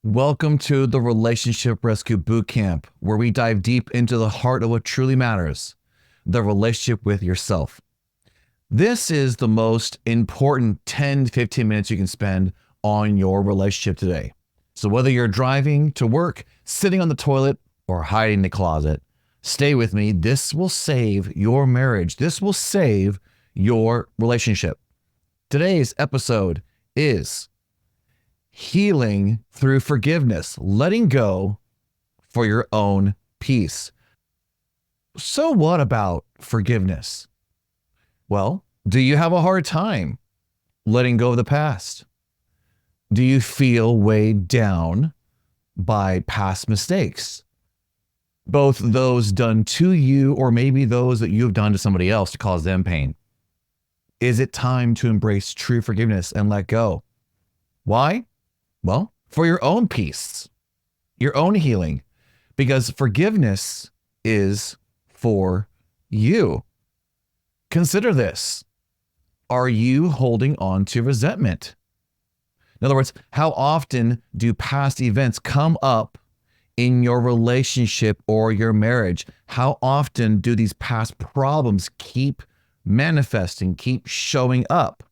Welcome to the Relationship Rescue Bootcamp, where we dive deep into the heart of what truly matters, the relationship with yourself. This is the most important 10 to 15 minutes you can spend on your relationship today. So whether you're driving to work, sitting on the toilet, or hiding in the closet, stay with me. This will save your marriage. This will save your relationship. Today's episode is healing through forgiveness, letting go for your own peace. So what about forgiveness? Well, do you have a hard time letting go of the past? Do you feel weighed down by past mistakes? Both those done to you or maybe those that you've done to somebody else to cause them pain. Is it time to embrace true forgiveness and let go? Why? Well, for your own peace, your own healing, because forgiveness is for you. Consider this. Are you holding on to resentment? In other words, how often do past events come up in your relationship or your marriage? How often do these past problems keep manifesting, keep showing up?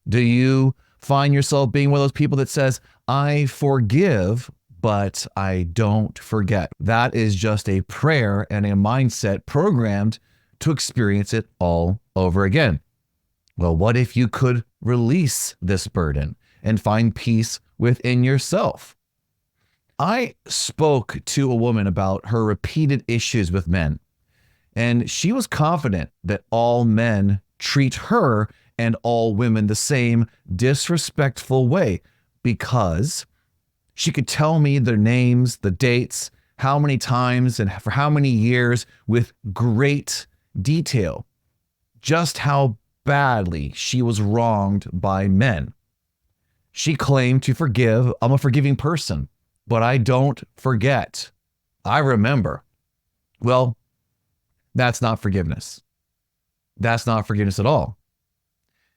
Do you find yourself being one of those people that says, I forgive, but I don't forget? That is just a prayer and a mindset programmed to experience it all over again. Well, what if you could release this burden and find peace within yourself? I spoke to a woman about her repeated issues with men, and she was confident that all men treat her and all women the same disrespectful way because she could tell me their names, the dates, how many times and for how many years with great detail, just how badly she was wronged by men. She claimed to forgive. I'm a forgiving person, but I don't forget. I remember. Well, that's not forgiveness. That's not forgiveness at all.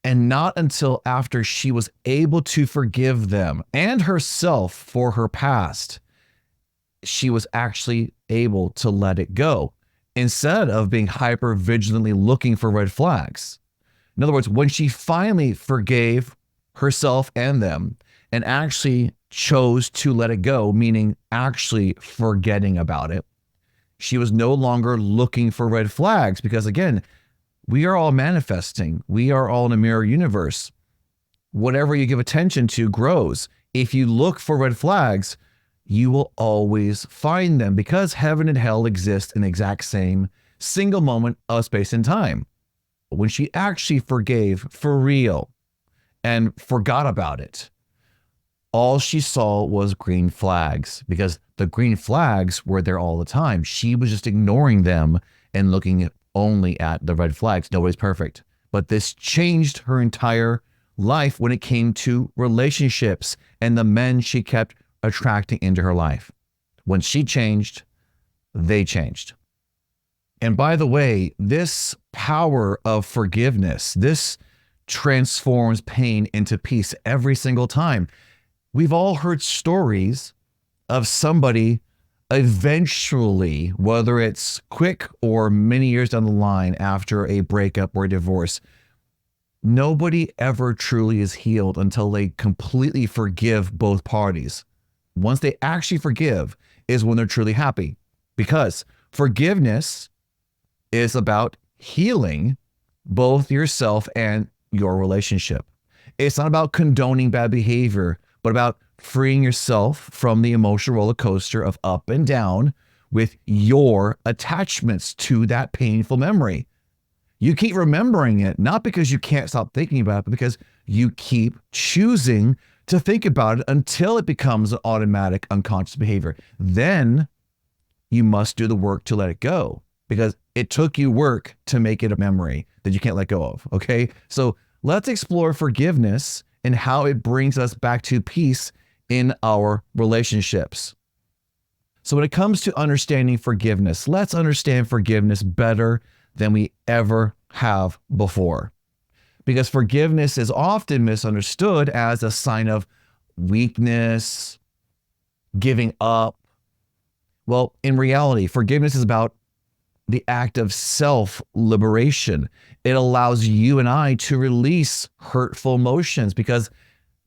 And not until after she was able to forgive them and herself for her past, she was actually able to let it go instead of being hyper vigilantly looking for red flags. In other words, when she finally forgave herself and them and actually chose to let it go, meaning actually forgetting about it, she was no longer looking for red flags because, again, we are all manifesting. We are all in a mirror universe. Whatever you give attention to grows. If you look for red flags, you will always find them because heaven and hell exist in the exact same single moment of space and time. When she actually forgave for real and forgot about it, all she saw was green flags because the green flags were there all the time. She was just ignoring them and looking only at the red flags. Nobody's perfect. But this changed her entire life when it came to relationships and the men she kept attracting into her life. When she changed, they changed. And by the way, this power of forgiveness, this transforms pain into peace every single time. We've all heard stories of somebody eventually, whether it's quick or many years down the line after a breakup or a divorce, nobody ever truly is healed until they completely forgive both parties. Once they actually forgive is when they're truly happy, because forgiveness is about healing both yourself and your relationship. It's not about condoning bad behavior, but about freeing yourself from the emotional roller coaster of up and down with your attachments to that painful memory. You keep remembering it, not because you can't stop thinking about it, but because you keep choosing to think about it until it becomes an automatic unconscious behavior. Then you must do the work to let it go because it took you work to make it a memory that you can't let go of. Okay. So let's explore forgiveness and how it brings us back to peace in our relationships. So when it comes to understanding forgiveness, let's understand forgiveness better than we ever have before. Because forgiveness is often misunderstood as a sign of weakness, giving up. Well, in reality, forgiveness is about the act of self-liberation. It allows you and I to release hurtful emotions because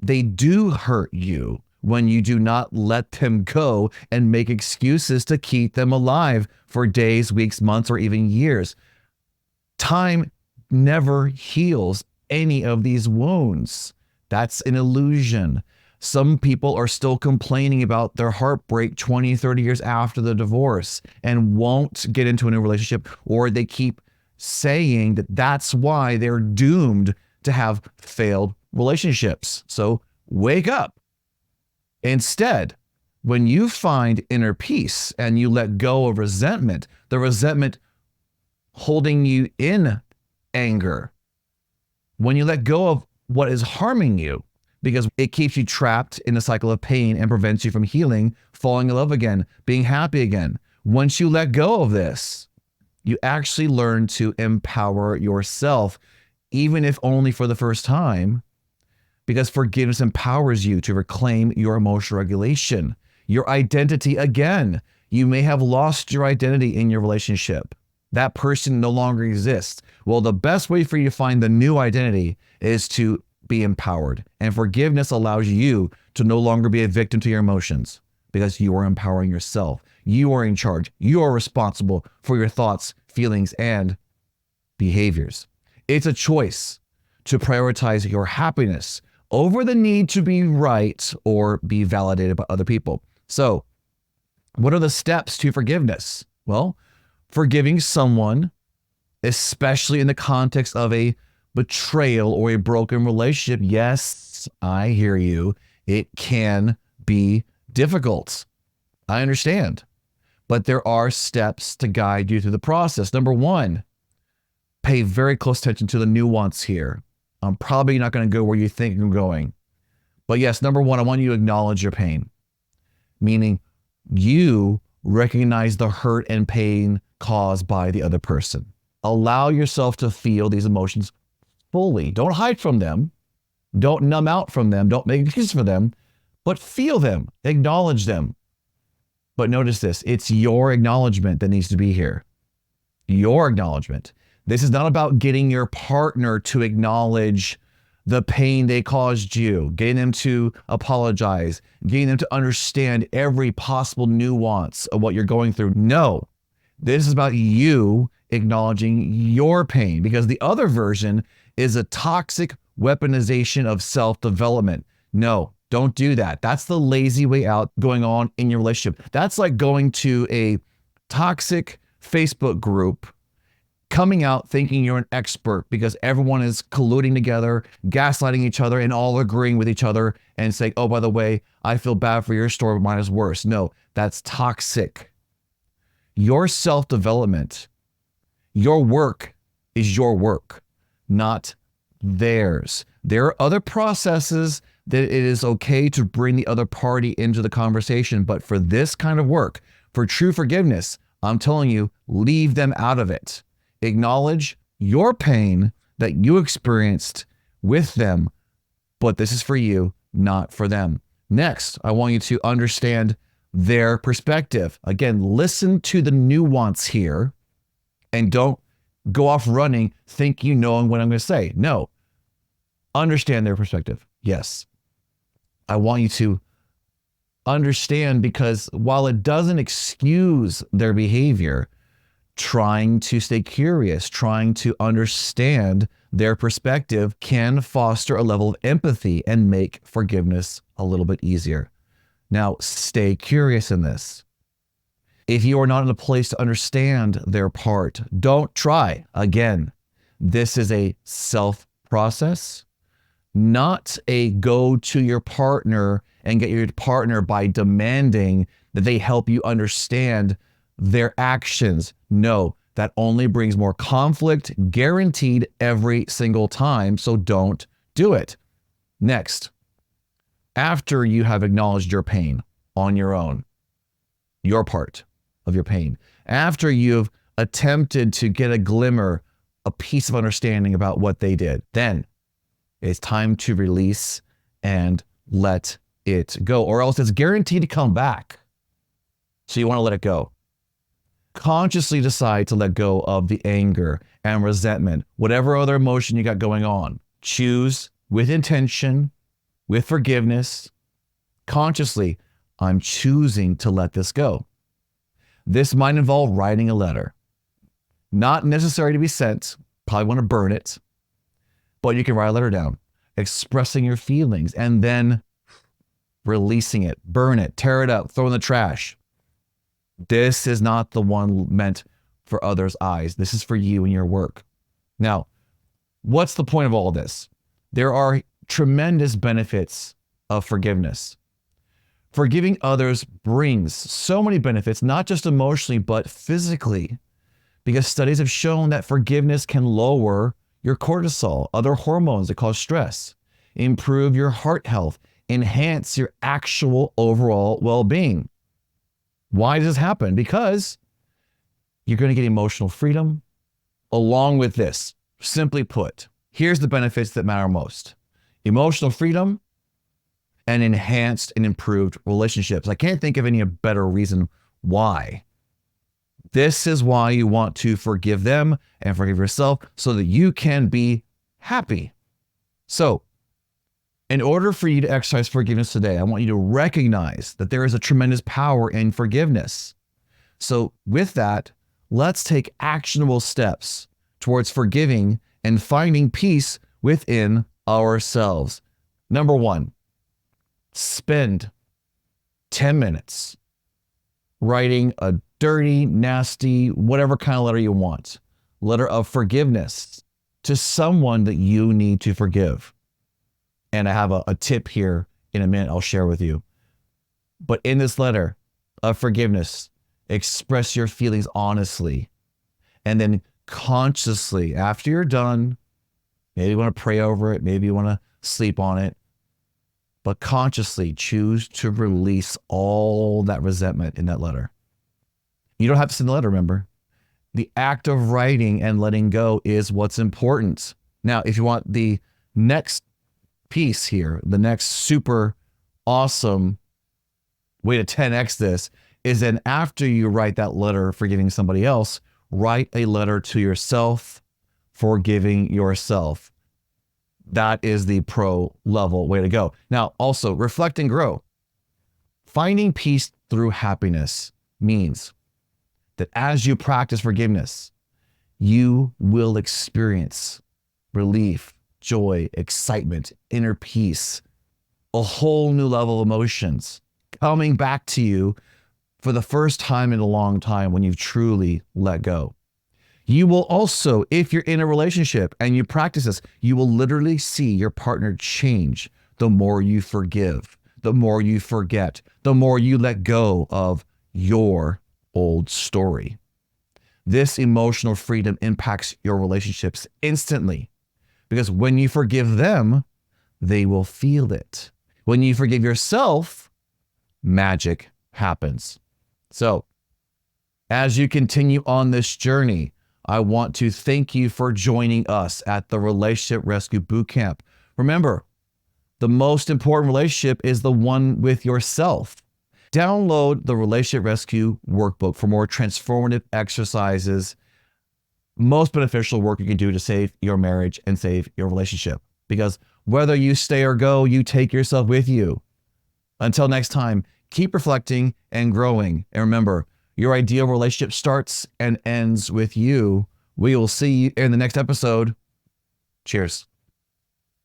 they do hurt you when you do not let them go and make excuses to keep them alive for days, weeks, months, or even years. Time never heals any of these wounds. That's an illusion. Some people are still complaining about their heartbreak 20, 30 years after the divorce and won't get into a new relationship, or they keep saying that that's why they're doomed to have failed relationships. So wake up. Instead, when you find inner peace and you let go of resentment, the resentment holding you in anger, when you let go of what is harming you, because it keeps you trapped in a cycle of pain and prevents you from healing, falling in love again, being happy again. Once you let go of this, you actually learn to empower yourself, even if only for the first time, because forgiveness empowers you to reclaim your emotional regulation, your identity again. You may have lost your identity in your relationship. That person no longer exists. Well, the best way for you to find the new identity is to be empowered. And forgiveness allows you to no longer be a victim to your emotions because you are empowering yourself. You are in charge. You are responsible for your thoughts, feelings, and behaviors. It's a choice to prioritize your happiness over the need to be right or be validated by other people. So, what are the steps to forgiveness? Well, forgiving someone, especially in the context of a betrayal or a broken relationship, yes, I hear you, it can be difficult. I understand. But there are steps to guide you through the process. Number one, pay very close attention to the nuance here. I'm probably not going to go where you think I'm going. But yes, number one, I want you to acknowledge your pain, meaning you recognize the hurt and pain caused by the other person. Allow yourself to feel these emotions fully. Don't hide from them. Don't numb out from them. Don't make excuses for them, but feel them, acknowledge them. But notice this, it's your acknowledgement that needs to be here. Your acknowledgement. This is not about getting your partner to acknowledge the pain they caused you, getting them to apologize, getting them to understand every possible nuance of what you're going through. No, this is about you acknowledging your pain, because the other version is a toxic weaponization of self-development. No, don't do that. That's the lazy way out going on in your relationship. That's like going to a toxic Facebook group, coming out thinking you're an expert because everyone is colluding together, gaslighting each other, and all agreeing with each other and saying, oh, by the way, I feel bad for your story, but mine is worse. No, that's toxic. Your self-development, your work is your work, not theirs. There are other processes that it is okay to bring the other party into the conversation, but for this kind of work, for true forgiveness, I'm telling you, leave them out of it. Acknowledge your pain that you experienced with them, but this is for you, not for them. Next, I want you to understand their perspective. Again, listen to the nuance here and don't go off running, think you know what I'm going to say. No, understand their perspective. Yes. I want you to understand, because while it doesn't excuse their behavior, trying to stay curious, trying to understand their perspective can foster a level of empathy and make forgiveness a little bit easier. Now, stay curious in this. If you are not in a place to understand their part, don't try. Again, this is a self process, not a go to your partner and get your partner by demanding that they help you understand their actions. No, that only brings more conflict, guaranteed every single time. So don't do it. Next, after you have acknowledged your pain on your own, your part of your pain, after you've attempted to get a glimmer, a piece of understanding about what they did, then it's time to release and let it go, or else it's guaranteed to come back. So you want to let it go. Consciously decide to let go of the anger and resentment, whatever other emotion you got going on. Choose with intention, with forgiveness. Consciously, I'm choosing to let this go. This might involve writing a letter. Not necessary to be sent. Probably want to burn it. But you can write a letter down, expressing your feelings, and then releasing it, burn it, tear it up, throw it in the trash. This is not the one meant for others' eyes. This is for you and your work. Now, what's the point of all this? There are tremendous benefits of forgiveness. Forgiving others brings so many benefits, not just emotionally, but physically, because studies have shown that forgiveness can lower your cortisol, other hormones that cause stress, improve your heart health, enhance your actual overall well-being. Why does this happen? Because you're going to get emotional freedom along with this. Simply put, here's the benefits that matter most. Emotional freedom and enhanced and improved relationships. I can't think of any better reason why. This is why you want to forgive them and forgive yourself so that you can be happy. So, in order for you to exercise forgiveness today, I want you to recognize that there is a tremendous power in forgiveness. So with that, let's take actionable steps towards forgiving and finding peace within ourselves. Number one, spend 10 minutes writing a dirty, nasty, whatever kind of letter you want, letter of forgiveness to someone that you need to forgive. And I have a tip here in a minute I'll share with you. But in this letter of forgiveness, express your feelings honestly. And then consciously, after you're done, maybe you want to pray over it, maybe you want to sleep on it, but consciously choose to release all that resentment in that letter. You don't have to send the letter, remember. The act of writing and letting go is what's important. Now, if you want the next piece here, the next super awesome way to 10x this is then after you write that letter forgiving somebody else, write a letter to yourself forgiving yourself. That is the pro level way to go. Now, also reflect and grow. Finding peace through happiness means that as you practice forgiveness, you will experience relief, joy, excitement, inner peace, a whole new level of emotions coming back to you for the first time in a long time when you've truly let go. You will also, if you're in a relationship and you practice this, you will literally see your partner change the more you forgive, the more you forget, the more you let go of your old story. This emotional freedom impacts your relationships instantly. Because when you forgive them, they will feel it. When you forgive yourself, magic happens. So, as you continue on this journey, I want to thank you for joining us at the Relationship Rescue Bootcamp. Remember, the most important relationship is the one with yourself. Download the Relationship Rescue Workbook for more transformative exercises, most beneficial work you can do to save your marriage and save your relationship. Because whether you stay or go, you take yourself with you. Until next time, keep reflecting and growing. And remember, your ideal relationship starts and ends with you. We will see you in the next episode. Cheers.